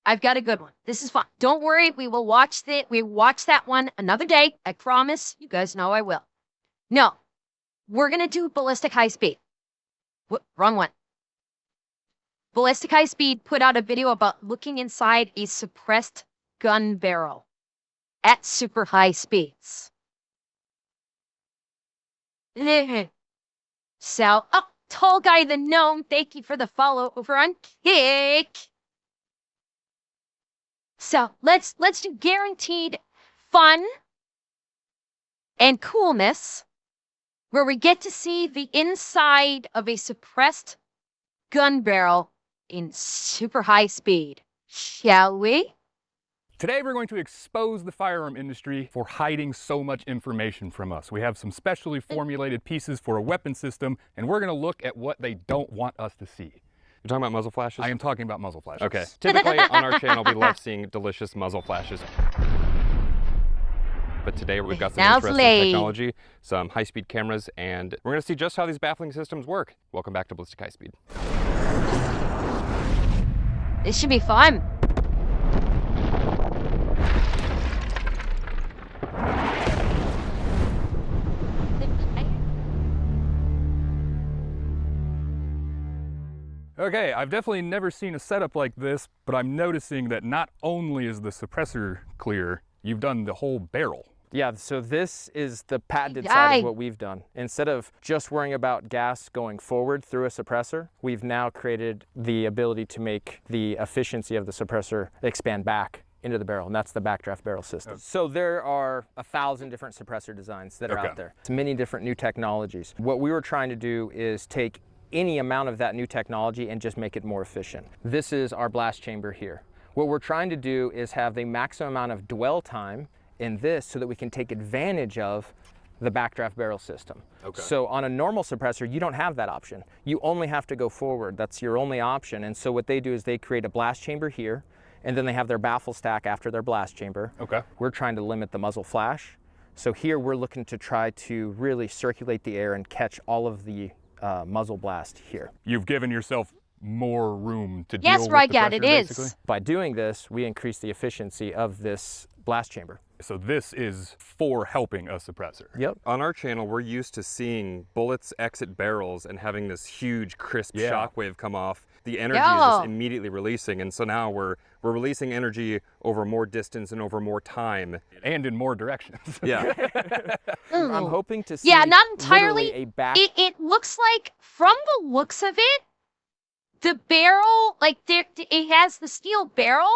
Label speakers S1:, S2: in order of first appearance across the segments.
S1: I've got a good one. This is fun. Don't worry, we watch that one another day. I promise. You guys know I will. No, we're gonna do Ballistic Hi-Speed. Wrong one. Ballistic Hi-Speed put out a video about looking inside a suppressed gun barrel at super high speeds. So, oh, Tall Guy the Gnome, thank you for the follow over on Kick. So let's do guaranteed fun and coolness, where we get to see the inside of a suppressed gun barrel in super high speed. Shall we?
S2: Today we're going to expose the firearm industry for hiding so much information from us. We have some specially formulated pieces for a weapon system, and we're going to look at what they don't want us to see.
S3: You're talking about muzzle flashes?
S2: I am talking about muzzle flashes.
S3: Okay. Typically on our channel, we love seeing delicious muzzle flashes. But today we've got some interesting technology, some high-speed cameras, and we're going to see just how these baffling systems work. Welcome back to Ballistic Hi-Speed.
S1: This should be fun.
S2: Okay, I've definitely never seen a setup like this, but I'm noticing that not only is the suppressor clear, you've done the whole barrel.
S4: Yeah, so this is the patented side of what we've done. Instead of just worrying about gas going forward through a suppressor, we've now created the ability to make the efficiency of the suppressor expand back into the barrel, and that's the Backdraft barrel system. So there are 1,000 different suppressor designs that are out there. It's many different new technologies. What we were trying to do is take any amount of that new technology and just make it more efficient. This is our blast chamber here. What we're trying to do is have the maximum amount of dwell time in this so that we can take advantage of the Backdraft barrel system. So on a normal suppressor, you don't have that option. You only have to go forward. That's your only option. And so what they do is they create a blast chamber here, and then they have their baffle stack after their blast chamber. We're trying to limit the muzzle flash. So here we're looking to try to really circulate the air and catch all of the muzzle blast here.
S2: You've given yourself more room to deal with the pressure,
S1: it is.
S2: basically?
S4: By doing this, we increase the efficiency of this blast chamber.
S2: So this is for helping a suppressor.
S4: Yep.
S3: On our channel, we're used to seeing bullets exit barrels and having this huge crisp shockwave come off. The energy is just immediately releasing, and so now we're releasing energy over more distance and over more time.
S2: And in more directions.
S3: Yeah.
S4: I'm hoping to see
S1: not entirely.
S4: a back.
S1: It looks like, from the looks of it, the barrel, like it has the steel barrel,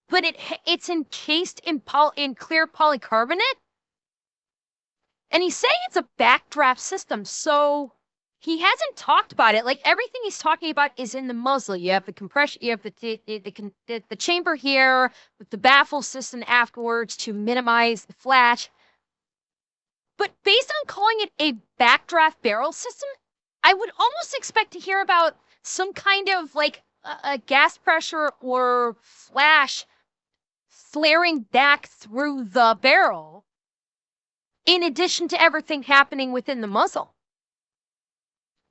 S1: but it's encased in clear polycarbonate. And he's saying it's a backdraft system, so he hasn't talked about it. Like, everything he's talking about is in the muzzle. You have the compression, you have the chamber here with the baffle system afterwards to minimize the flash. But based on calling it a backdraft barrel system, I would almost expect to hear about some kind of like a gas pressure or flash flaring back through the barrel, in addition to everything happening within the muzzle.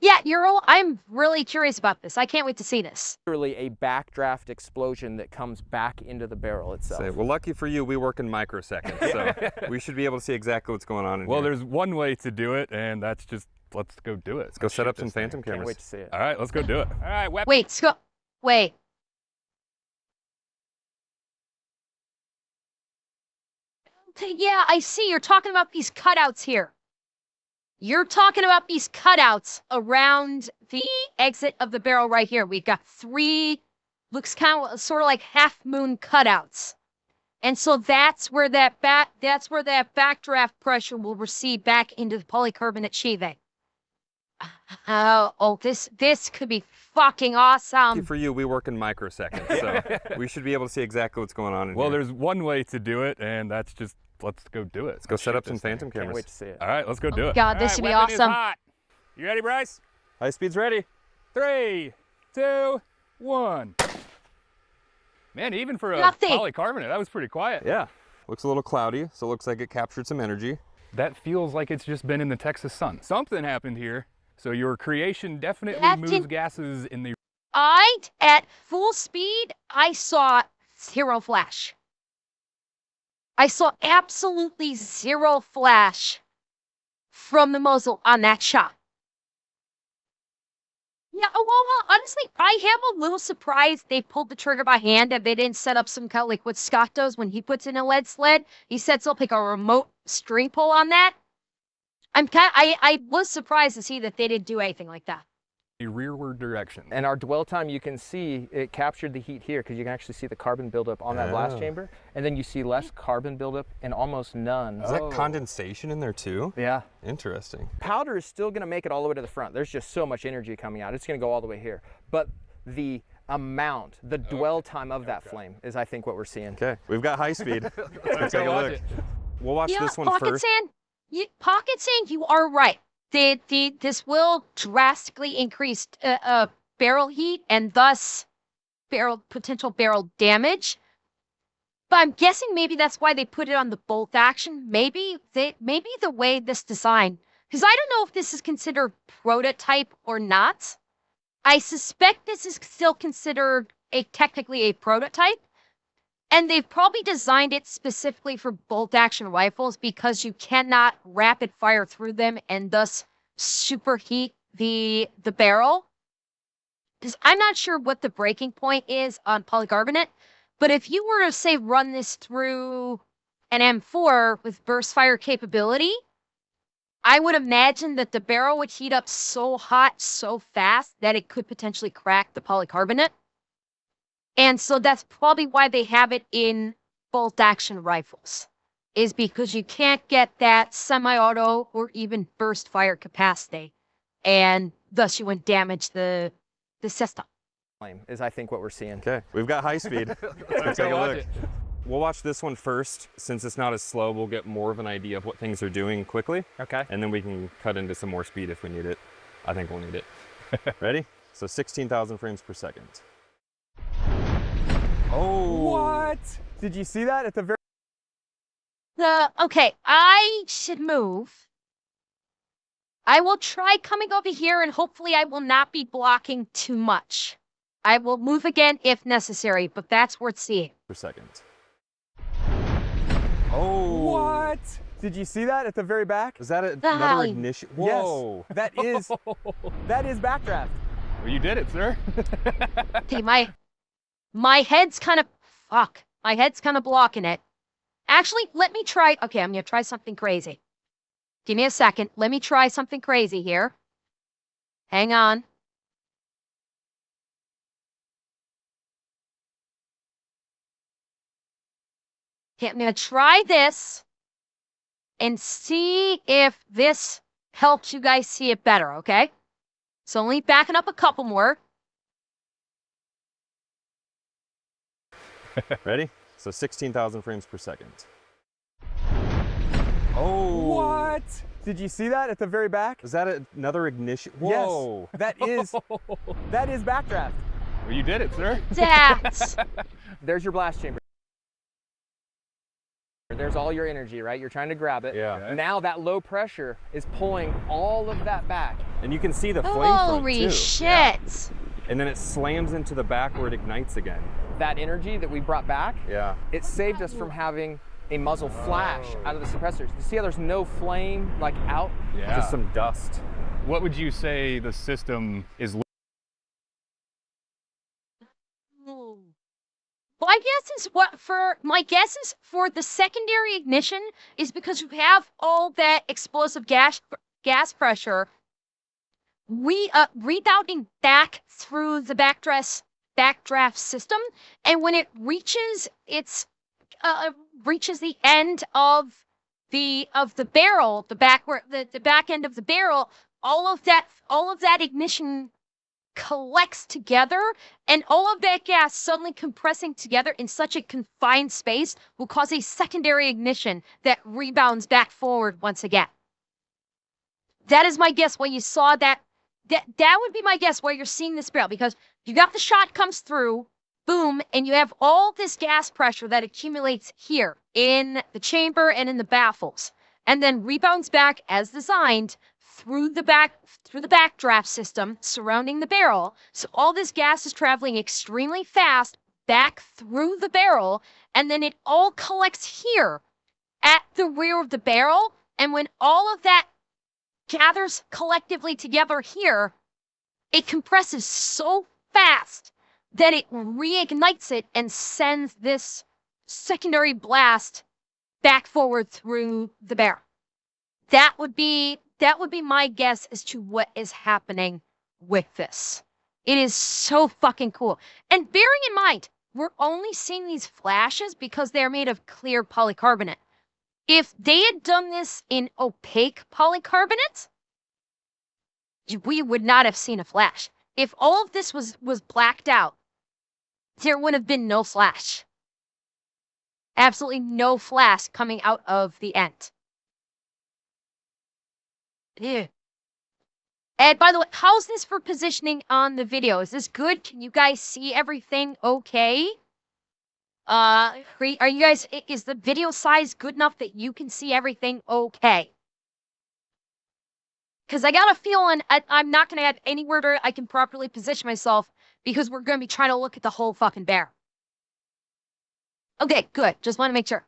S1: Yeah, Euro, I'm really curious about this. I can't wait to see this.
S4: Literally a backdraft explosion that comes back into the barrel itself.
S3: Well, lucky for you, we work in microseconds, so we should be able to see exactly what's going on in here.
S2: There's one way to do it, and that's just, let's go do it.
S3: Let's go set up some phantom cameras.
S4: Can't wait to see it.
S2: All right, let's go do it. All right,
S1: Wait. Yeah, I see. You're talking about these cutouts here. You're talking about these cutouts around the exit of the barrel right here. We've got 3, looks kind of sort of like half-moon cutouts. And so that's where that backdraft pressure will recede back into the polycarbonate sheathing. This could be fucking awesome.
S3: Lucky for you, we work in microseconds, so we should be able to see exactly what's going on in here.
S2: There's one way to do it, and that's just, let's go do it.
S3: Let's go set up some phantom cameras.
S4: Can't wait to see it.
S2: All right, let's go do it.
S1: God, this should be awesome.
S2: You ready, Bryce?
S3: Hi-Speed's ready.
S2: 3, 2, 1. Man, even for a polycarbonate, that was pretty quiet.
S3: Yeah. Looks a little cloudy, so it looks like it captured some energy.
S2: That feels like it's just been in the Texas sun. Something happened here. So your creation definitely moves gases in the
S1: At full speed, I saw 0 flash. I saw absolutely 0 flash from the muzzle on that shot. Yeah, well, honestly, I am a little surprised they pulled the trigger by hand and they didn't set up some kind of like what Scott does when he puts in a lead sled. He sets up like a remote string pull on that. I was surprised to see that they didn't do anything like that.
S2: A rearward direction.
S4: And our dwell time, you can see it captured the heat here because you can actually see the carbon buildup on that blast chamber. And then you see less carbon buildup and almost none.
S3: Is that condensation in there too?
S4: Yeah.
S3: Interesting.
S4: Powder is still going to make it all the way to the front. There's just so much energy coming out. It's going to go all the way here. But the amount, the dwell time of that flame is, I think, what we're seeing.
S3: Okay, we've got high speed. Let's take a look. We'll watch this one first.
S1: Pocket Sand, you are right. This will drastically increase barrel heat and thus potential barrel damage. But I'm guessing maybe that's why they put it on the bolt action. Maybe the way this design, because I don't know if this is considered prototype or not. I suspect this is still considered technically a prototype. And they've probably designed it specifically for bolt-action rifles because you cannot rapid fire through them and thus superheat the barrel. Because I'm not sure what the breaking point is on polycarbonate, but if you were to, say, run this through an M4 with burst fire capability, I would imagine that the barrel would heat up so hot, so fast, that it could potentially crack the polycarbonate. And so that's probably why they have it in bolt-action rifles, is because you can't get that semi-auto or even burst fire capacity, and thus you wouldn't damage the system.
S4: Is, I think, what we're seeing.
S3: Okay, we've got high speed. Let's take a look. We'll watch this one first. Since it's not as slow, we'll get more of an idea of what things are doing quickly.
S4: Okay.
S3: And then we can cut into some more speed if we need it. I think we'll need it. Ready? So 16,000 frames per second. Oh!
S4: What? Did you see that at the very?
S1: Okay, I should move. I will try coming over here, and hopefully I will not be blocking too much. I will move again if necessary, but that's worth seeing.
S3: Per second. Oh!
S4: What? Did you see that at the very back?
S3: Is that another ignition? Whoa!
S4: Yes, that is Backdraft.
S2: Well, you did it, sir.
S1: Okay, my head's kind of, my head's kind of blocking it. Actually, let me try, okay, I'm going to try something crazy. Give me a second. Let me try something crazy here. Hang on. Okay, I'm going to try this and see if this helps you guys see it better, okay? So only backing up a couple more.
S3: Ready? So 16,000 frames per second. Oh!
S4: What? Did you see that at the very back?
S3: Is that another ignition? Whoa!
S4: Yes, that is Backdraft.
S2: Well, you did it, sir.
S4: There's your blast chamber. There's all your energy, right? You're trying to grab it.
S3: Yeah.
S2: Okay.
S4: Now that low pressure is pulling all of that back.
S3: And you can see the flame front too.
S1: Holy shit!
S3: Yeah. And then it slams into the back where it ignites again.
S4: That energy that we brought back,
S3: Yeah.
S4: it saved us from having a muzzle flash out of the suppressors. You see how there's no flame like out?
S2: Yeah.
S3: Just some dust.
S2: What would you say the system is?
S1: My guess is for the secondary ignition is because you have all that explosive gas pressure rebounding back through the backdraft system, and when it reaches the end of the barrel, the back end of the barrel, all of that ignition collects together, and all of that gas suddenly compressing together in such a confined space will cause a secondary ignition that rebounds back forward once again. That is my guess why you saw that. That would be my guess why you're seeing this barrel, because you got the shot comes through, boom, and you have all this gas pressure that accumulates here in the chamber and in the baffles, and then rebounds back as designed through the backdraft system surrounding the barrel. So all this gas is traveling extremely fast back through the barrel, and then it all collects here at the rear of the barrel. And when all of that gathers collectively together here, it compresses so fast that it reignites it and sends this secondary blast back forward through the barrel. That would be my guess as to what is happening with this. It is so fucking cool. And bearing in mind, we're only seeing these flashes because they're made of clear polycarbonate. If they had done this in opaque polycarbonate, we would not have seen a flash. If all of this was blacked out, there would have been no flash. Absolutely no flash coming out of the end. Ew. And by the way, how's this for positioning on the video? Is this good? Can you guys see everything okay? Are you guys, is the video size good enough that you can see everything okay? Because I got a feeling I'm not going to have anywhere to I can properly position myself because we're going to be trying to look at the whole fucking bear. Okay, good. Just want to make sure.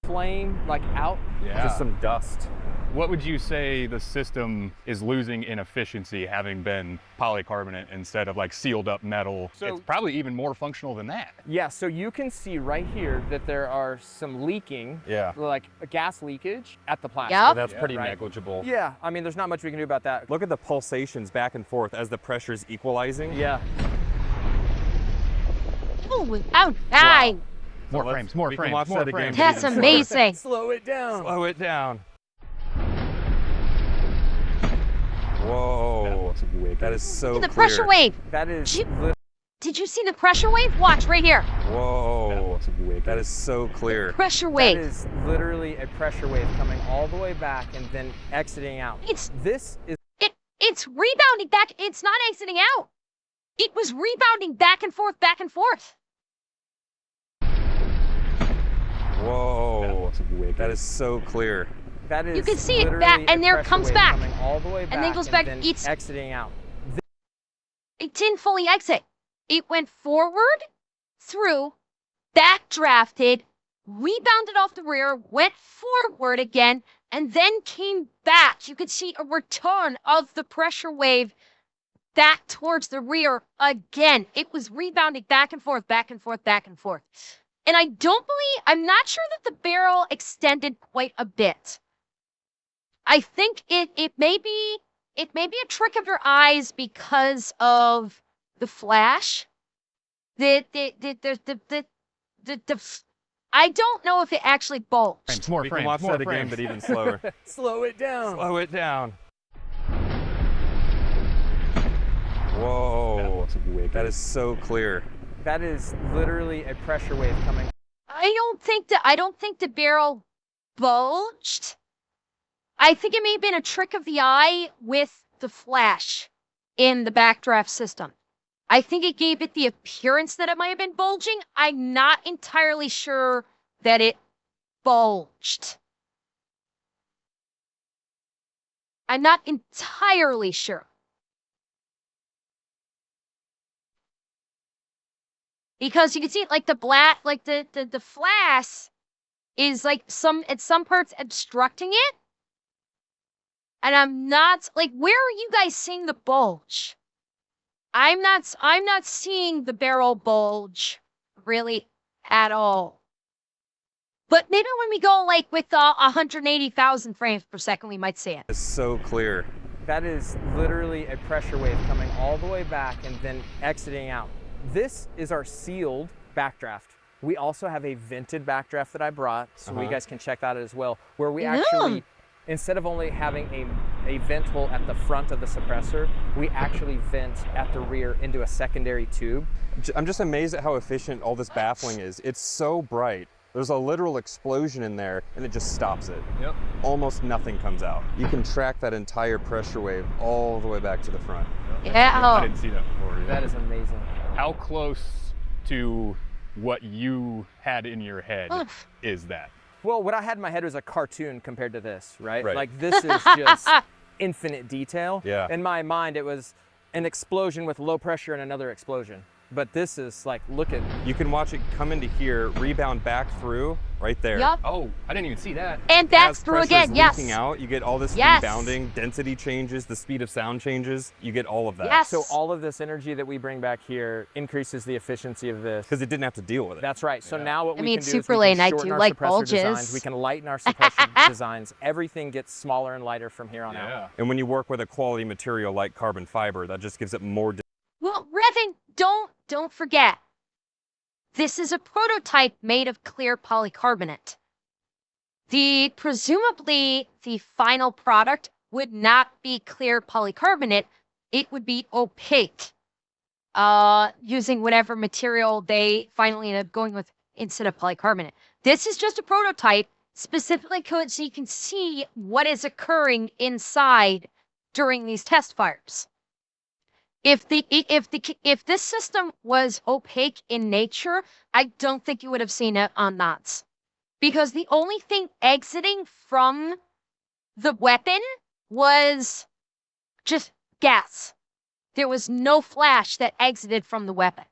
S4: Flame, like out.
S2: Yeah.
S3: Just some dust.
S2: What would you say the system is losing in efficiency having been polycarbonate instead of like sealed up metal? So it's probably even more functional than that.
S4: Yeah, so you can see right here that there are some leaking, like a gas leakage at the plastic.
S1: Yep.
S3: That's pretty negligible.
S4: Yeah, I mean, there's not much we can do about that.
S3: Look at the pulsations back and forth as the pressure is equalizing.
S4: Yeah.
S1: Oh, outside.
S3: Wow.
S2: More frames, more frames, more frames.
S1: That's amazing.
S4: Slow it down.
S3: Slow it down. Whoa. That is so
S1: Look at the
S3: clear.
S1: pressure wave.
S4: That is.
S1: Did you see the pressure wave? Watch right here.
S3: Whoa. That is so clear.
S1: Pressure wave.
S4: That is literally a pressure wave coming all the way back and then exiting out.
S1: It's rebounding back. It's not exiting out. It was rebounding back and forth, back and forth.
S3: Whoa. That is so clear.
S4: That is
S1: you can see it back, and there it comes back.
S4: All the way back
S1: and then goes back.
S4: It's exiting out.
S1: It didn't fully exit. It went forward, through, backdrafted, rebounded off the rear, went forward again, and then came back. You could see a return of the pressure wave back towards the rear again. It was rebounding back and forth, back and forth, back and forth. And I'm not sure that the barrel extended quite a bit. I think it may be a trick of your eyes because of the flash. I don't know if it actually bulged.
S2: More
S3: We
S2: frames,
S3: can watch
S2: more
S3: that again,
S2: frames.
S3: but even slower.
S4: Slow it down.
S3: Slow it down. Whoa. That is so clear.
S4: That is literally a pressure wave coming.
S1: I don't think the barrel bulged. I think it may have been a trick of the eye with the flash in the backdraft system. I think it gave it the appearance that it might have been bulging. I'm not entirely sure that it bulged. I'm not entirely sure. Because you can see like the black, like the flash is like at some parts obstructing it. And I'm not like, where are you guys seeing the bulge? I'm not seeing the barrel bulge really at all. But maybe when we go like with 180,000 frames per second, we might see it.
S3: It's so clear.
S4: That is literally a pressure wave coming all the way back and then exiting out. This is our sealed backdraft. We also have a vented backdraft that I brought, so you guys can check that out as well, where we actually, instead of only having a vent hole at the front of the suppressor, we actually vent at the rear into a secondary tube.
S3: I'm just amazed at how efficient all this baffling is. It's so bright. There's a literal explosion in there, and it just stops it.
S2: Yep.
S3: Almost nothing comes out. You can track that entire pressure wave all the way back to the front.
S1: Yeah.
S2: I didn't see that before either.
S4: That is amazing.
S2: How close to what you had in your head is that?
S4: Well, what I had in my head was a cartoon compared to this, right?
S3: Right.
S4: Like this is just infinite detail.
S3: Yeah.
S4: In my mind, it was an explosion with low pressure and another explosion. But this is like, look at.
S3: You can watch it come into here, rebound back through right there.
S1: Yup.
S2: Oh, I didn't even see that.
S1: And that's
S3: As
S1: through
S3: pressure's
S1: again, yes.
S3: leaking out, you get all this
S1: Yes.
S3: rebounding, density changes, the speed of sound changes, you get all of that.
S1: Yes.
S4: So all of this energy that we bring back here increases the efficiency of this.
S3: Because it didn't have to deal with it.
S4: That's right. So now what we
S1: mean,
S4: can do
S1: super
S4: is we
S1: late,
S4: can
S1: and I
S4: shorten
S1: do
S4: our
S1: like
S4: suppressor
S1: bulges.
S4: designs. We can lighten our suppressor designs. Everything gets smaller and lighter from here on out.
S2: Yeah.
S3: And when you work with a quality material like carbon fiber, that just gives it more.
S1: Well, Revan, don't forget. This is a prototype made of clear polycarbonate. Presumably the final product would not be clear polycarbonate. It would be opaque, using whatever material they finally end up going with instead of polycarbonate. This is just a prototype specifically so you can see what is occurring inside during these test fires. If this system was opaque in nature, I don't think you would have seen it on knots. Because the only thing exiting from the weapon was just gas. There was no flash that exited from the weapon.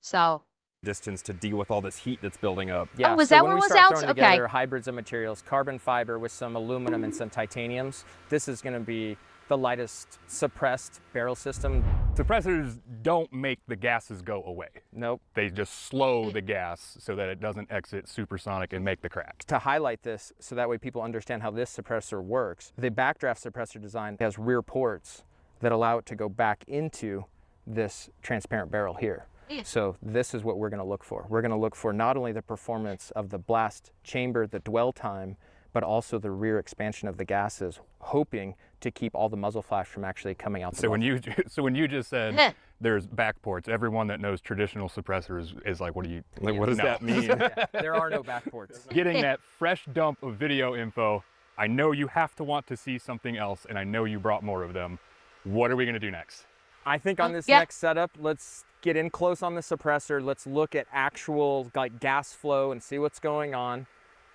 S1: So
S3: Distance to deal with all this heat that's building up.
S4: Yeah,
S1: Oh, was
S4: so
S1: that
S4: when
S1: what
S4: we
S1: was
S4: start
S1: out?
S4: throwing
S1: Okay.
S4: together hybrids of materials, carbon fiber with some aluminum and some titaniums, this is going to be the lightest suppressed barrel system.
S2: Suppressors don't make the gases go away.
S4: Nope.
S2: They just slow the gas so that it doesn't exit supersonic and make the crack.
S4: To highlight this, so that way people understand how this suppressor works, the Backdraft suppressor design has rear ports that allow it to go back into this transparent barrel here. So this is what we're going to look for. We're going to look for not only the performance of the blast chamber, the dwell time, but also the rear expansion of the gases, hoping to keep all the muzzle flash from actually coming out the
S2: So
S4: muzzle.
S2: when you just said there's back ports, everyone that knows traditional suppressors is like, what do you?
S3: Like, what does
S2: No.
S3: that mean?
S4: Yeah, there are no back ports.
S2: Getting that fresh dump of video info. I know you have to want to see something else, and I know you brought more of them. What are we going to do next?
S4: I think on this
S1: Yeah.
S4: next setup, let's get in close on the suppressor. Let's look at actual like gas flow and see what's going on,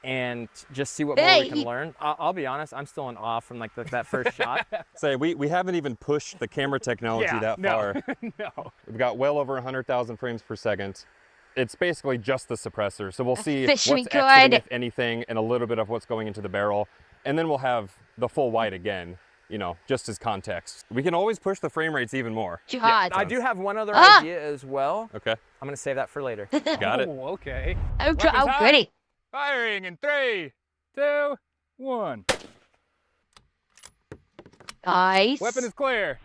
S4: and just see what more we can learn. I'll be honest, I'm still in awe from like that first shot.
S3: Say, we haven't even pushed the camera technology that far.
S2: No.
S3: We've got well over 100,000 frames per second. It's basically just the suppressor. So we'll see
S1: Fish
S3: what's
S1: me
S3: exiting,
S1: good.
S3: if anything, and a little bit of what's going into the barrel. And then we'll have the full white again, you know, just as context. We can always push the frame rates even more.
S1: God.
S4: I do have one other
S1: Ah!
S4: idea as well.
S3: Okay,
S4: I'm gonna save that for later.
S3: got it.
S2: Oh, okay.
S1: Oh,
S2: Weapons hot.
S1: goody.
S2: Firing in 3, 2, 1.
S1: Nice.
S2: Weapon is clear.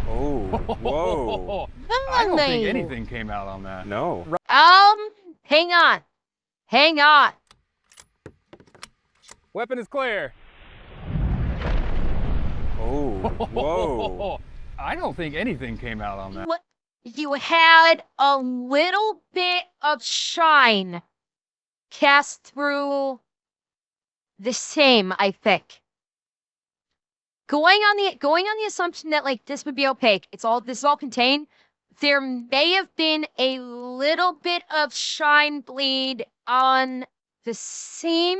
S3: Oh, whoa.
S2: I don't think
S1: Nice.
S2: anything came out on that.
S3: No.
S1: Hang on. Hang on.
S2: Weapon is clear.
S3: Oh, whoa.
S2: I don't think anything came out on that.
S1: What? You had a little bit of shine cast through the same, I think. Going on the assumption that like this would be opaque, this is all contained. There may have been a little bit of shine bleed on the seam,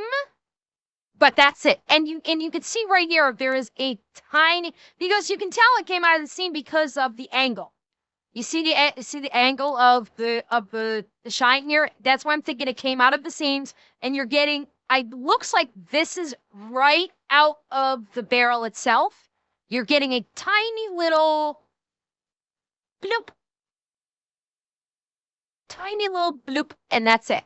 S1: but that's it. And you can see right here there is a tiny, because you can tell it came out of the seam because of the angle. You see the angle of the shine here. That's why I'm thinking it came out of the seams, and you're getting. Looks like this is right out of the barrel itself. You're getting a tiny little bloop. Tiny little bloop, and that's it.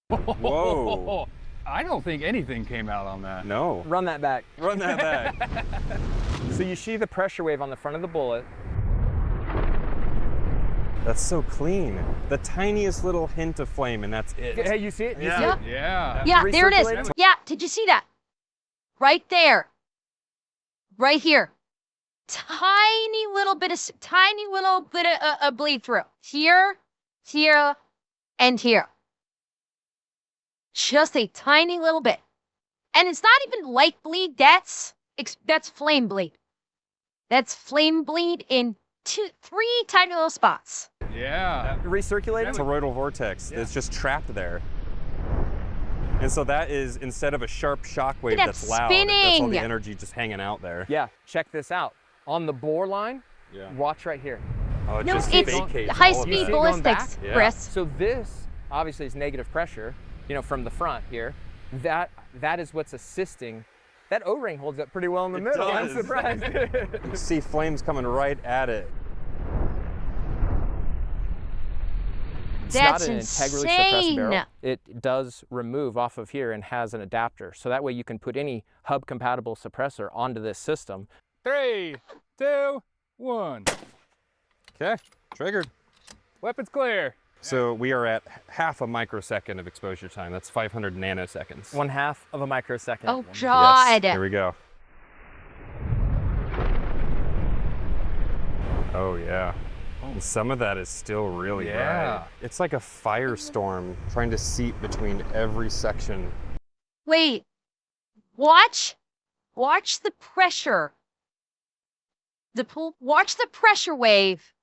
S3: Whoa.
S2: I don't think anything came out on that.
S3: No.
S4: Run that back.
S3: Run that back.
S4: So you see the pressure wave on the front of the bullet.
S3: That's so clean. The tiniest little hint of flame, and that's it.
S4: Hey, you see it? You see
S1: Yeah.
S4: it?
S2: Yeah.
S1: Yeah, there it is.
S4: Recirculating?
S1: Yeah, did you see that? Right there. Right here. Tiny little bit of bleed through. Here, here, and here. Just a tiny little bit. And it's not even light bleed, that's flame bleed. That's flame bleed in 3 tiny little spots.
S2: Yeah.
S4: Recirculating?
S3: Toroidal vortex.
S2: Yeah.
S3: It's just trapped there. And so that is, instead of a sharp shock wave that's loud, that's all the energy just hanging out there.
S4: Yeah, check this out. On the bore line, watch right here.
S3: Oh, it
S1: No,
S3: just
S1: it's
S3: vacates all of
S1: high-speed
S3: that.
S1: ballistics,
S3: Yeah.
S1: Chris.
S4: So this obviously is negative pressure, you know, from the front here. That is what's assisting. That O-ring holds up pretty well in the middle.
S3: does.
S4: I'm surprised.
S3: You see flames coming right at it.
S4: It's
S1: That's
S4: not an integrally suppressed
S1: insane.
S4: barrel. It does remove off of here and has an adapter. So that way you can put any hub compatible suppressor onto this system.
S2: 3, 2, 1.
S3: Okay, triggered.
S2: Weapons clear.
S3: So we are at half a microsecond of exposure time. That's 500 nanoseconds.
S4: 1/2 of a microsecond.
S1: Oh, God.
S3: Yes, here we go. Oh, yeah. And some of that is still really bright. It's like a firestorm trying to seep between every section.
S1: Wait. Watch the pressure. Watch the pressure wave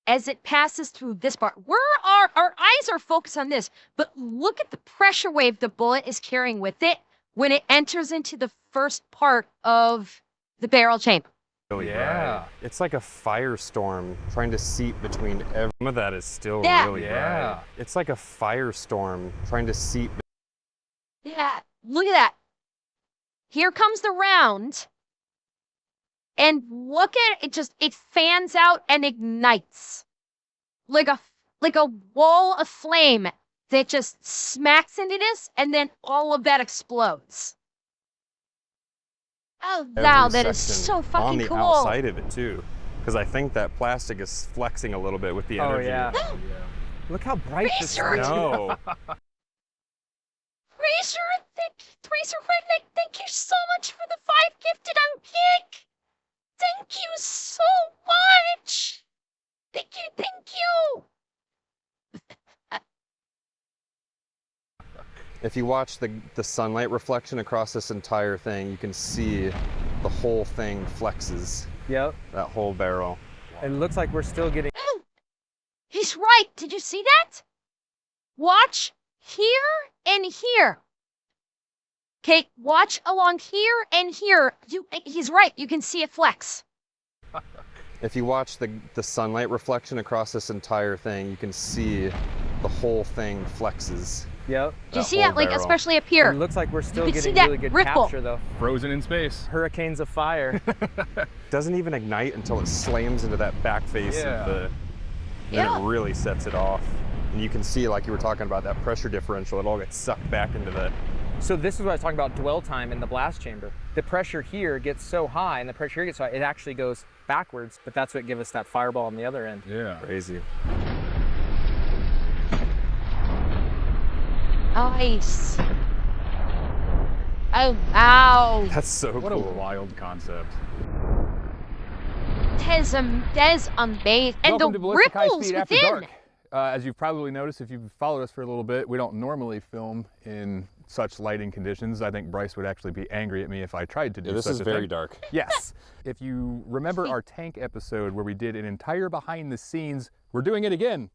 S1: as it passes through this part. Our eyes are focused on this, but look at the pressure wave the bullet is carrying with it when it enters into the first part of the barrel chamber.
S3: Really bright. It's like a firestorm trying to seep between every. Some of that is still really bright. It's like a firestorm trying to seep.
S1: Yeah, look at that. Here comes the round. And look at it, it fans out and ignites. Like a wall of flame that just smacks into this, and then all of that explodes. Oh, wow, that is so fucking
S3: on the
S1: cool.
S3: outside of it too, because I think that plastic is flexing a little bit with the energy.
S4: Oh yeah. Look how bright this is.
S3: No.
S1: Tracer Redneck, thank you so much for the 5 gifted on Kick. Thank you so much. Thank you.
S3: If you watch the sunlight reflection across this entire thing, you can see the whole thing flexes.
S4: Yep.
S3: That whole barrel.
S4: It looks like we're still getting.
S1: He's right. Did you see that? Watch here and here. Okay, watch along here and here. He's right. You can see it flex.
S3: If you watch the sunlight reflection across this entire thing, you can see the whole thing flexes.
S4: Yep.
S1: Do you see that? Like, especially up here.
S4: It looks like we're still
S1: You can see
S4: getting
S1: that
S4: really good
S1: ripple.
S4: capture though.
S2: Frozen in space.
S4: Hurricanes of fire.
S3: Doesn't even ignite until it slams into that back face of the. Then it really sets it off. And you can see, like you were talking about, that pressure differential. It all gets sucked back into the.
S4: So this is what I was talking about, dwell time in the blast chamber. The pressure here gets so high and the pressure here gets so high, it actually goes backwards, but that's what gives us that fireball on the other end.
S2: Yeah.
S3: Crazy.
S1: Nice. Oh, wow.
S3: That's so
S2: What
S3: cool.
S2: a wild concept.
S1: That is amazing. And
S2: Welcome
S1: the
S2: to Ballistic
S1: ripples
S2: Hi-Speed After
S1: within.
S2: Dark. As you've probably noticed, if you've followed us for a little bit, we don't normally film in such lighting conditions. I think Bryce would actually be angry at me if I tried to do
S3: This
S2: such
S3: is
S2: a
S3: very
S2: thing.
S3: dark.
S2: Yes. If you remember our tank episode where we did an entire behind the scenes, we're doing it again.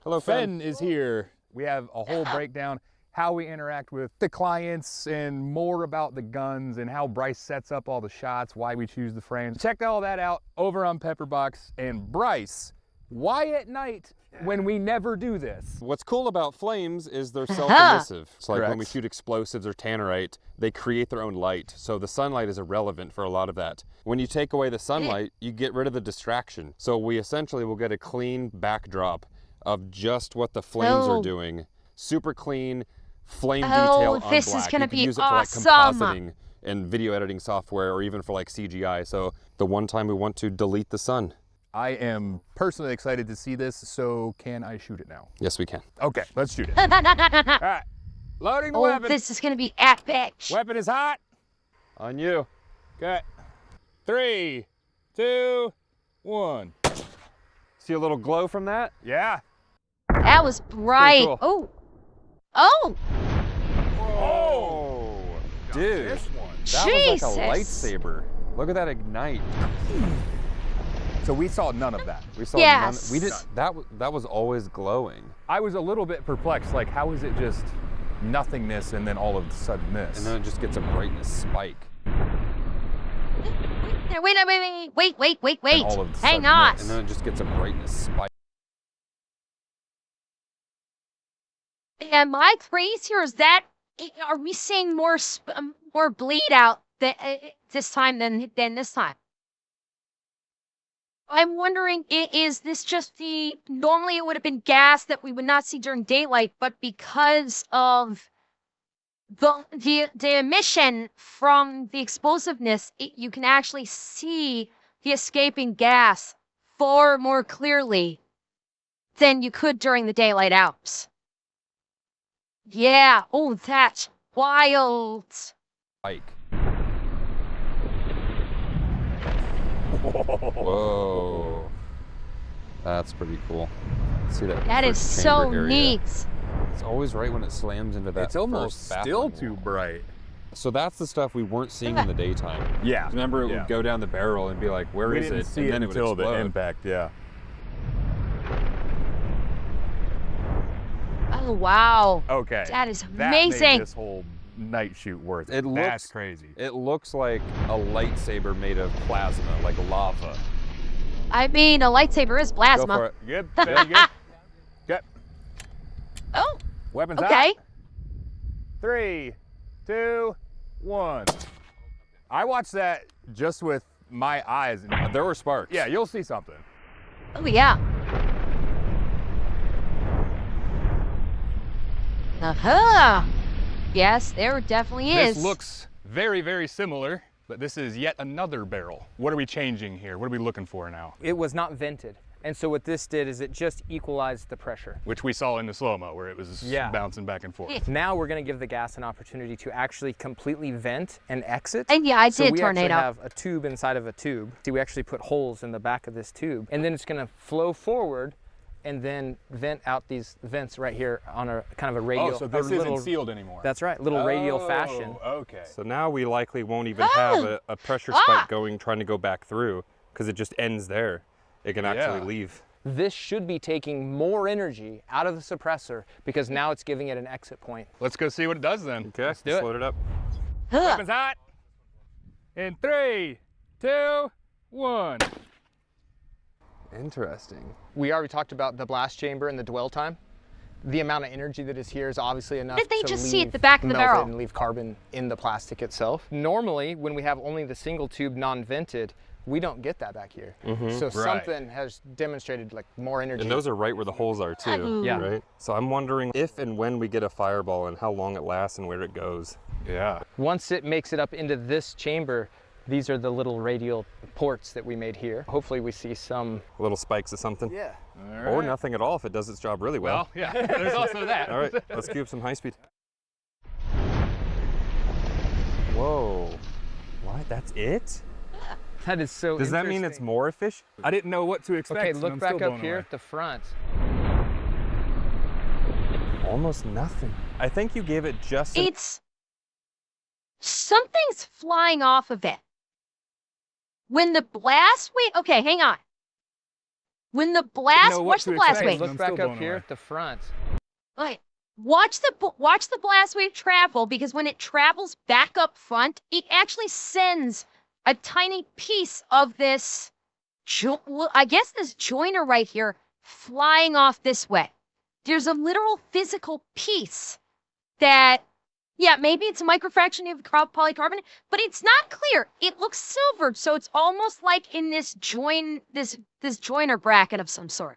S3: Hello,
S2: Fen is here. We have a whole breakdown, how we interact with the clients and more about the guns and how Bryce sets up all the shots, why we choose the frames. Check all that out over on Pepperbox. And Bryce, why at night when we never do this?
S3: What's cool about flames is they're self-emissive. So like when we
S2: Correct.
S3: shoot explosives or tannerite, they create their own light. So the sunlight is irrelevant for a lot of that. When you take away the sunlight, you get rid of the distraction. So we essentially will get a clean backdrop of just what the flames are doing. Super clean, flame detail on
S1: this
S3: black.
S1: is gonna
S3: you can
S1: be
S3: use it
S1: awesome.
S3: for like compositing and video editing software, or even for like CGI. So the one time we want to delete the sun.
S2: I am personally excited to see this, so can I shoot it now?
S3: Yes, we can.
S2: Okay, let's shoot it. All right, loading the weapon.
S1: This is gonna be epic.
S2: Weapon is hot.
S3: On you.
S2: Okay, 3, 2, 1.
S3: See a little glow from that?
S2: Yeah.
S1: That was bright.
S3: cool.
S1: Oh,
S3: Oh, dude.
S2: This one.
S3: That was like a
S1: Jesus.
S3: lightsaber. Look at that ignite.
S2: So we saw none of that.
S3: We saw
S1: Yes.
S3: none. We did that was always glowing.
S2: I was a little bit perplexed, like how is it just nothingness and then all of a sudden this.
S5: And then it just gets a brightness spike.
S1: Wait.
S2: And all of a
S1: Hang
S2: sudden
S1: on.
S2: this.
S5: And then it just gets a brightness spike.
S1: Am I crazy, or is that? Are we seeing more bleed out this time than this time? I'm wondering, is this just normally it would have been gas that we would not see during daylight, but because of the emission from the explosiveness, you can actually see the escaping gas far more clearly than you could during the daylight hours. Yeah, oh, that's wild.
S5: Spike. Whoa. That's pretty cool. See that?
S1: That is
S5: first
S1: so
S5: chamber area?
S1: neat.
S5: It's always right when it slams into that.
S2: It's almost
S5: first
S2: still
S5: baffling
S2: too
S5: wall.
S2: bright.
S5: So that's the stuff we weren't seeing in the daytime.
S2: Yeah.
S5: Remember, it would go down the barrel and be like, "Where
S2: We
S5: is
S2: didn't
S5: it?"
S2: see
S5: And
S2: it
S5: then it would
S2: until
S5: explode.
S2: the impact, yeah.
S1: Oh, wow.
S2: Okay.
S1: That is
S2: That
S1: amazing.
S2: made this whole night shoot worth it.
S5: It
S2: That's
S5: looks
S2: crazy.
S5: It looks like a lightsaber made of plasma, like lava.
S1: I mean, a lightsaber is
S5: Go for
S1: plasma.
S5: it.
S2: Good, very good. Good.
S1: Oh,
S2: Weapons
S1: okay.
S2: out. 3, 2, 1. I watched that just with my eyes. And
S5: There were sparks.
S2: yeah, you'll see something.
S1: Oh, yeah. Uh-huh. Yes, there definitely is.
S2: This looks very, very similar, but this is yet another barrel. What are we changing here? What are we looking for now?
S4: It was not vented. And so what this did is it just equalized the pressure.
S2: Which we saw in the slow-mo where it was bouncing back and forth.
S4: Now we're going to give the gas an opportunity to actually completely vent and exit.
S1: And yeah, I
S4: so
S1: did
S4: we
S1: tornado.
S4: actually have a tube inside of a tube. See, we actually put holes in the back of this tube, and then it's going to flow forward and then vent out these vents right here on a kind of a radial.
S2: Oh, so this
S4: a little,
S2: isn't sealed anymore.
S4: That's right, little radial fashion.
S2: Okay.
S3: So now we likely won't even have a pressure spike trying to go back through, because it just ends there. It can actually leave.
S4: This should be taking more energy out of the suppressor because now it's giving it an exit point.
S2: Let's go see what it does then.
S3: Okay, let's
S4: do it.
S3: load it up.
S2: Weapons hot. In 3, 2, 1.
S3: Interesting.
S4: We already talked about the blast chamber and the dwell time. The amount of energy that is here is obviously enough
S1: Did they
S4: to
S1: just see at
S4: leave
S1: the back of the
S4: melted
S1: barrel?
S4: and leave carbon in the plastic itself. Normally, when we have only the single tube non-vented, we don't get that back here. So something has demonstrated like more energy.
S3: And those are right where the holes are too.
S4: Yeah.
S3: Right? So I'm wondering if and when we get a fireball and how long it lasts and where it goes.
S2: Yeah.
S4: Once it makes it up into this chamber, these are the little radial ports that we made here. Hopefully we see some.
S3: Little spikes of something.
S4: Yeah.
S3: Or nothing at all if it does its job really well.
S2: Well, yeah, there's also that.
S3: All right, let's cue up some high speed. Whoa. What? That's it?
S4: That is so
S3: Does that mean it's
S4: interesting.
S3: more efficient?
S2: I didn't know what to expect.
S4: Okay,
S2: and
S4: look
S2: I'm
S4: back
S2: still
S4: up
S2: blown
S4: here
S2: away.
S4: at the front.
S3: Almost nothing. I think you gave it just
S1: It's something's flying off of it. When the blast wave, okay, hang on. When the blast,
S2: know what
S1: watch
S2: to
S1: the blast
S2: expect.
S1: wave.
S2: I'm
S4: Look
S2: still
S4: back up
S2: blown
S4: here
S2: away.
S4: at the front.
S1: Okay, watch the blast wave travel, because when it travels back up front, it actually sends a tiny piece of this, I guess this joiner right here, flying off this way. There's a literal physical piece that, yeah, maybe it's a microfraction of polycarbonate, but it's not clear. It looks silvered, so it's almost like in this this joiner bracket of some sort.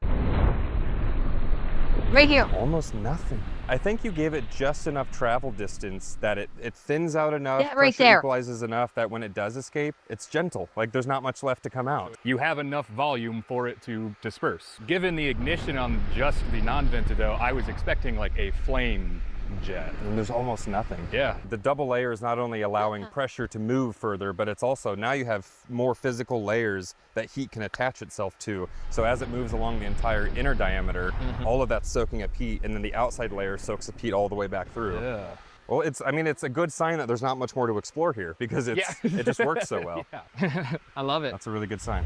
S1: Right here.
S3: almost nothing. I think you gave it just enough travel distance that it thins out enough,
S1: Yeah, right
S3: pressure
S1: there.
S3: equalizes enough that when it does escape, it's gentle. Like there's not much left to come out.
S2: You have enough volume for it to disperse. Given the ignition on just the non-vented though, I was expecting like a flame jet.
S3: And there's almost nothing.
S2: Yeah.
S3: The double layer is not only allowing pressure to move further, but it's also, now you have more physical layers that heat can attach itself to. So as it moves along the entire inner diameter, all of that's soaking up heat, and then the outside layer soaks up heat all the way back through.
S2: Yeah.
S3: Well, it's a good sign that there's not much more to explore here because it just works so well.
S4: I love it.
S3: That's a really good sign.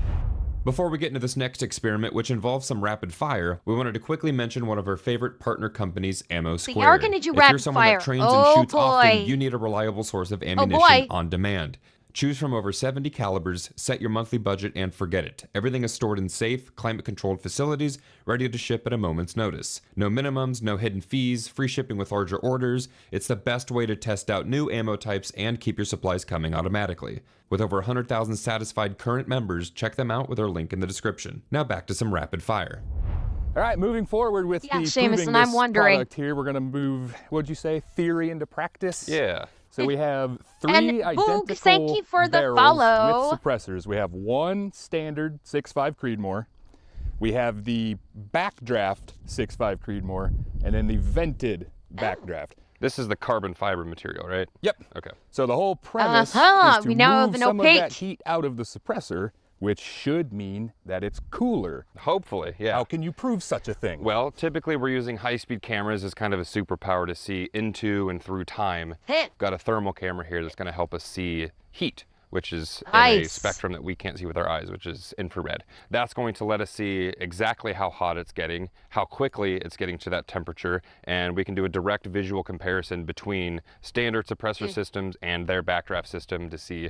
S5: Before we get into this next experiment, which involves some rapid fire, we wanted to quickly mention one of our favorite partner companies, Ammo
S1: So
S5: Squared.
S1: you're gonna do
S5: If
S1: rapid
S5: you're someone
S1: fire.
S5: that trains
S1: Oh,
S5: and shoots often,
S1: boy.
S5: you need a reliable source of
S1: boy.
S5: ammunition on demand. Choose from over 70 calibers, set your monthly budget, and forget it. Everything is stored in safe, climate-controlled facilities, ready to ship at a moment's notice. No minimums, no hidden fees, free shipping with larger orders. It's the best way to test out new ammo types and keep your supplies coming automatically. With over 100,000 satisfied current members, check them out with our link in the description. Now back to some rapid fire.
S2: All right, moving forward with
S1: Yeah,
S2: the
S1: Seamus,
S2: proving
S1: and I'm
S2: this
S1: wondering-
S2: product here, we're gonna move, what'd you say, theory into practice?
S3: Yeah.
S2: So we have three
S1: And
S2: identical
S1: Boog, thank you for the
S2: barrels
S1: follow.
S2: with suppressors. We have one standard 6.5 Creedmoor. We have the Backdraft 6.5 Creedmoor, and then the vented Backdraft.
S3: This is the carbon fiber material, right?
S2: Yep.
S3: Okay.
S2: So the whole premise
S1: Uh-huh,
S2: is to
S1: we now have
S2: move
S1: an
S2: some of
S1: opaque.
S2: that heat out of the suppressor, which should mean that it's cooler.
S3: Hopefully, yeah.
S2: How can you prove such a thing?
S3: Well, typically we're using high-speed cameras as kind of a superpower to see into and through time.
S1: Heh.
S3: Got a thermal camera here that's going to help us see heat, which is in a
S1: Nice.
S3: spectrum that we can't see with our eyes, which is infrared. That's going to let us see exactly how hot it's getting, how quickly it's getting to that temperature, and we can do a direct visual comparison between standard suppressor systems and their backdraft system to see,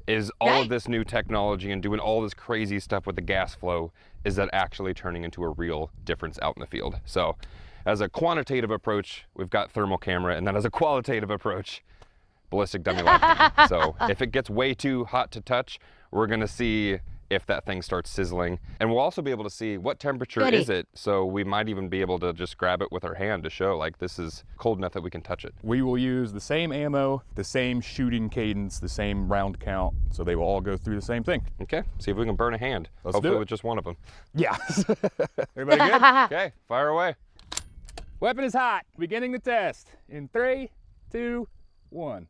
S3: is all
S1: Right.
S3: of this new technology and doing all this crazy stuff with the gas flow, is that actually turning into a real difference out in the field? So as a quantitative approach, we've got thermal camera, and then as a qualitative approach, ballistic dummy live cam. So if it gets way too hot to touch, we're gonna see if that thing starts sizzling. And we'll also be able to see what temperature
S1: Goody.
S3: is it. So we might even be able to just grab it with our hand to show like this is cold enough that we can touch it.
S2: We will use the same ammo, the same shooting cadence, the same round count, so they will all go through the same thing.
S3: Okay, see if we can burn a hand.
S2: Let's
S3: Hopefully
S2: do it.
S3: with just one of them.
S2: Yeah. Everybody good?
S3: Okay, fire away.
S2: Weapon is hot. Beginning the test. In 3, 2, 1.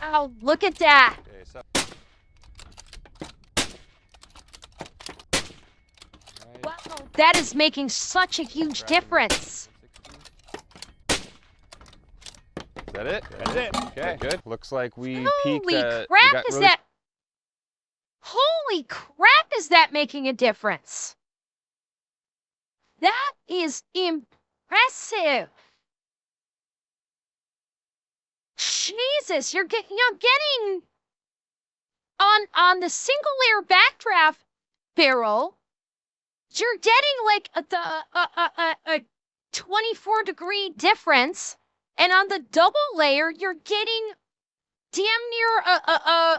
S1: Oh, look at that.
S3: Okay, so
S1: Wow, that is making such a huge difference.
S3: is that it?
S2: That's it.
S3: Okay, good. Looks like we peaked
S1: Holy
S3: at,
S1: crap, is that... Holy crap, is that making a difference? That is impressive. Jesus, you're getting on the single layer backdraft barrel, you're getting like a 24-degree difference, and on the double layer, you're getting damn near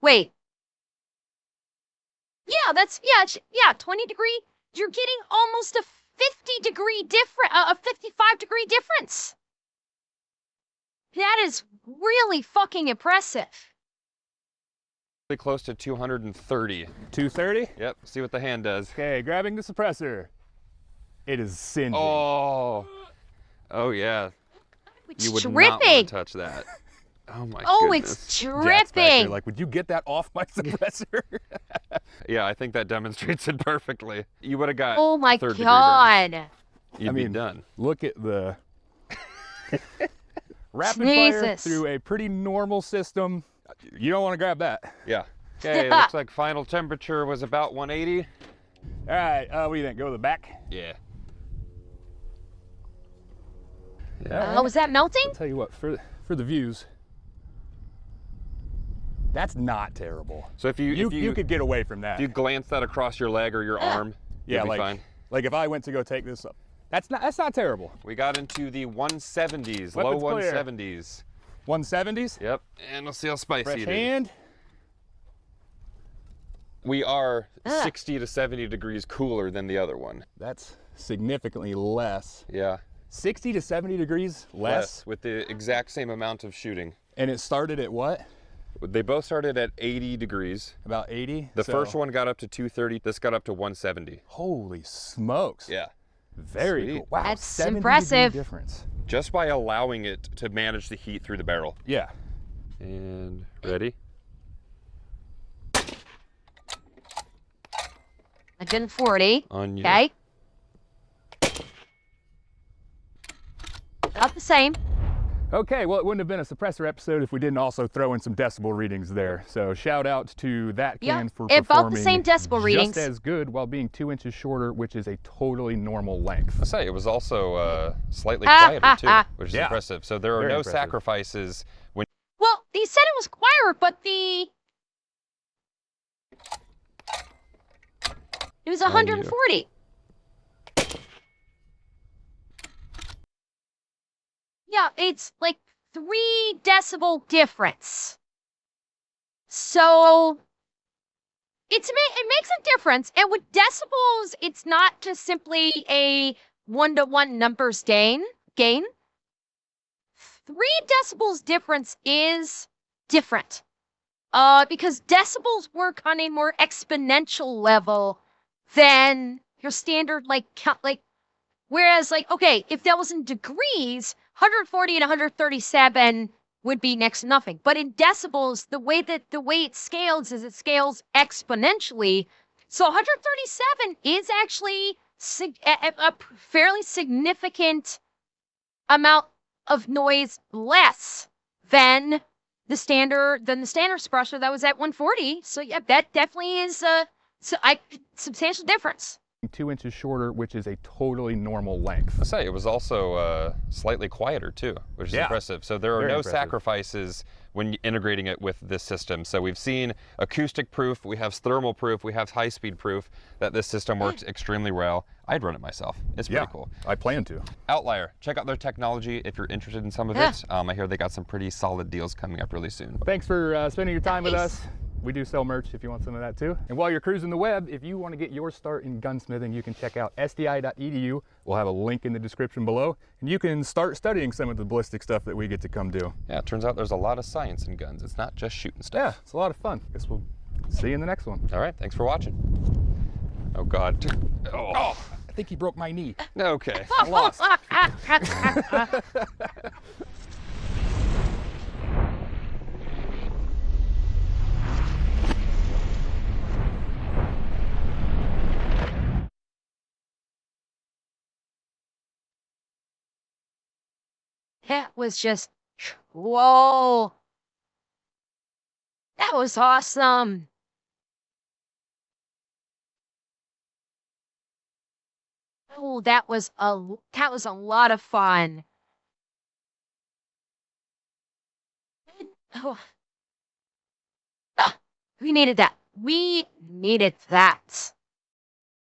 S1: wait. Yeah, that's, yeah, 20-degree. You're getting almost a 50-degree difference, a 55-degree difference. That is really fucking impressive.
S3: really close to 230.
S2: 230?
S3: Yep, see what the hand does.
S2: Okay, grabbing the suppressor. It is singeing.
S3: Oh, oh yeah.
S1: It's
S3: You would not want
S1: dripping.
S3: to touch that. Oh my
S1: Oh,
S3: goodness.
S1: it's
S2: Jack's back there
S1: dripping.
S2: like, would you get that off my suppressor?
S3: Yeah, I think that demonstrates it perfectly. You would have got
S1: Oh my
S3: third-degree burns.
S1: god.
S3: You'd be done.
S2: Look at the rapid fire
S1: Jesus.
S2: through a pretty normal system. You don't want to grab that.
S3: Yeah. Okay, looks like final temperature was about 180.
S2: All right, what do you think? Go to the back?
S3: Yeah.
S1: Oh, was that melting?
S2: I'll tell you what, for the views, that's not terrible.
S3: So if you
S2: could get away from that.
S3: if you glance that across your leg or your arm,
S2: yeah,
S3: you'll be
S2: like
S3: fine.
S2: like if I went to go take this up, that's not terrible.
S3: We got into the 170s, low
S2: Weapons clear.
S3: 170s.
S2: 170s.
S3: Yep, and we'll see how spicy
S2: Fresh
S3: it is.
S2: hand.
S3: We are 60 to 70 degrees cooler than the other one.
S2: That's significantly less.
S3: Yeah.
S2: 60 to 70 degrees less.
S3: With the exact same amount of shooting.
S2: And it started at what?
S3: They both started at 80 degrees.
S2: About 80?
S3: The
S2: So-
S3: first one got up to 230. This got up to 170.
S2: Holy smokes.
S3: Yeah.
S2: Very
S3: Sweet.
S2: cool. Wow,
S1: That's
S2: 70
S1: impressive.
S2: degree difference.
S3: Just by allowing it to manage the heat through the barrel.
S2: Yeah.
S3: And ready?
S1: 140.
S3: On you.
S1: Okay. same.
S2: Okay, well, it wouldn't have been a suppressor episode if we didn't also throw in some decibel readings there. So shout out to that can for performing
S1: about the same decibel readings.
S2: just as good while being 2 inches shorter, which is a totally normal length.
S3: I say it was also slightly quieter too, which is
S2: Yeah.
S3: impressive. So there are
S2: Very
S3: no
S2: impressive.
S3: sacrifices when.
S1: Well, they said it was quieter, but it was 140. Yeah, it's like 3 decibel difference. So it makes a difference. And with decibels, it's not just simply a 1-to-1 numbers gain. 3 decibels difference is different. Because decibels work on a more exponential level than your standard whereas okay, if that was in degrees, 140 and 137 would be next to nothing. But in decibels, the way it scales is it scales exponentially. So 137 is actually a fairly significant amount of noise less than the standard suppressor that was at 140. So yeah, that definitely is a substantial difference.
S2: 2 inches shorter, which is a totally normal length.
S3: I say it was also slightly quieter too, which is impressive. So there are
S2: Very
S3: no
S2: impressive.
S3: sacrifices when integrating it with this system. So we've seen acoustic proof, we have thermal proof, we have high-speed proof that this system works extremely well. I'd run it myself. It's pretty cool.
S2: I plan to.
S3: Outlier, check out their technology if you're interested in some of it. I hear they got some pretty solid deals coming up really soon.
S2: Thanks for spending your time with us. We do sell merch if you want some of that too. And while you're cruising the web, if you want to get your start in gunsmithing, you can check out sdi.edu. We'll have a link in the description below, and you can start studying some of the ballistic stuff that we get to come do.
S3: Yeah, it turns out there's a lot of science in guns. It's not just shooting stuff.
S2: Yeah, it's a lot of fun. Guess we'll see you in the next one.
S3: All right, thanks for watching. Oh God.
S2: Oh, I think he broke my knee.
S3: Okay.
S2: Lost.
S1: That was just, whoa. That was awesome. Oh, that was a lot of fun. Oh. We needed that. We needed that.